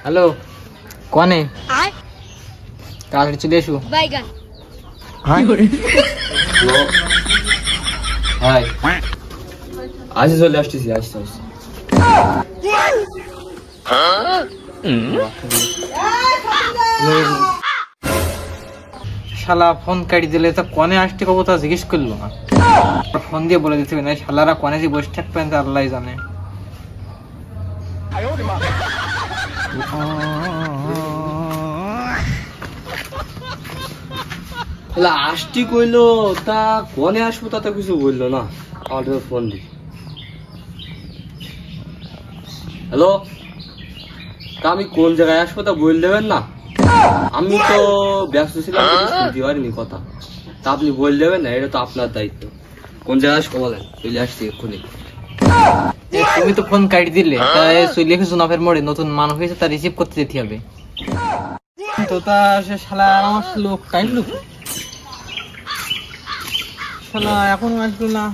Hello, কনে তাড়াতাড়ি চলে এসো। আজ চলে আসতেছি, আসতে আসতে। শালা ফোন কাটি দিলে তো কনে আসতে কব তা জিজ্ঞেস করলো না, ফোন দিয়ে বলে দিতে না শালারা কনে যে বসে থাকবেন তা আল্লাহ জানে। আসটি কইলো তা কনে আসবো তা তো কিছু বললো না। আমার ফোন দি। হ্যালো, তা আমি কোন জায়গায় আসবো তা বল দেবেন না? আমি তো ব্যস্ত ছিলাম, শুনতে পারিনি কথা। তা আপনি বল দেবেন না, এটা তো আপনার দায়িত্ব। কোন জায়গায় আসবো বলেন, চলে আসছি এক্ষুনি। তুমি তো ফোন কাটি দিলে, চলে এসেছো নভের মোড়ে, নতুন মানুষ হয়েছে তা রিসিভ করতে যেতে হবে। তো তা সে শালা আমার লোক কাটলো, শালা এখন আসলো না।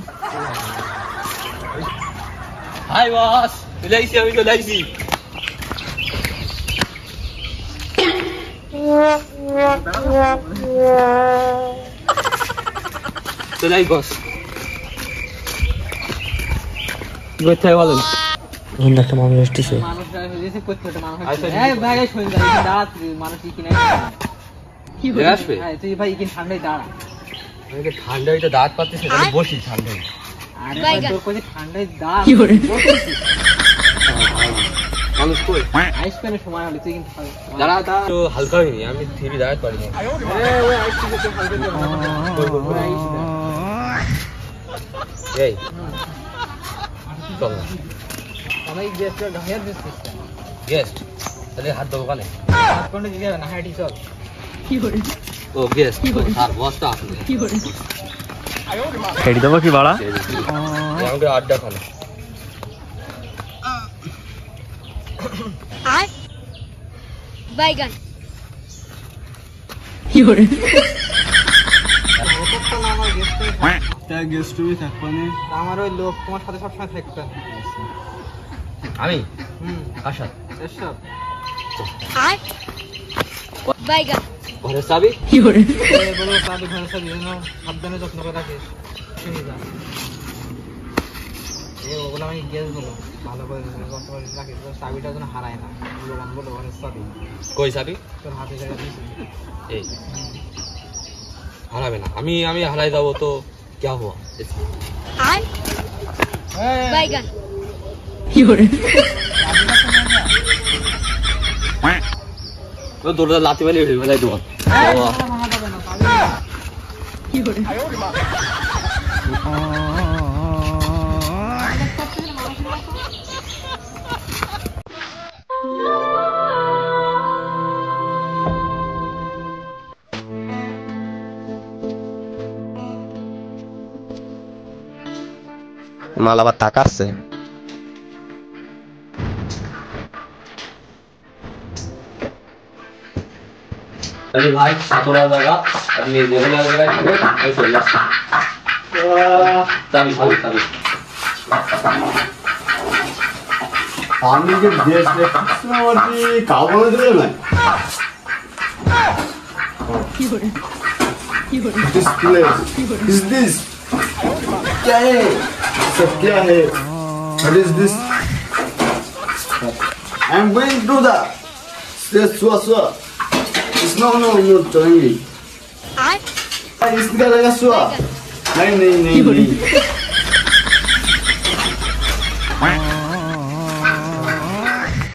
হাই বস, চলে আইছি, আমি চলে আইছি। চলে আই বস। কোথায় বলেন? একটা মানুষ আসতেছে। ঠান্ডায় তো দাঁত পাচ্ছে, বসি ঠান্ডায়। মানুষ কই আইসক্রিমের সময় হলে তুই কিন্তু দাঁড়া, হালকা হয়নি, আমি থ্রি দাঁড়াতে পারি না। এই চল না, আমি গেস্ট ঢাইয়া দিচ্ছি। গেস্ট তাহলে হাত দেবো কানে, হাত কোনটা দিতে হবে না, হাঁটি চল। কি করে ও গেস্ট স্যার, বসটা আসলে কি করে খেড়ি দেবো কি বাড়া? আমাকে আড্ডা খানে। বাইগান কি করে আমার ওই লোক তোমার সাথে সবসময় থাকবে। আমি আশা এসব বাইগান ঘরের চাবি কি করে বলো, চাবি ঘরে চাবি যেন সাবধানে যত্ন করে রাখিস। ওগুলো আমি গ্যাস বলো ভালো করে যত্ন করে রাখিস, চাবিটা যেন হারায় না। বলো ঘরের চাবি কই চাবি? তোর হাতে জায়গা দিয়েছি। এই হারাবে না, আমি হারাই যাবো তো क्या हुआ? বাইগান কি করে তো দৌড়া লাতি মারি উঠে ফেলাই দেবো। কি করে মাল আবার তাকাচ্ছে। अरे भाई थोड़ा लगा अपनी जगह लगा ऐसे लगा तभी तभी আমি যে দেশ দেখছি কাবল দিলে না This place is this क्या है सब क्या है what is this I am going to the swa no telling me इसका लगा स्वा नहीं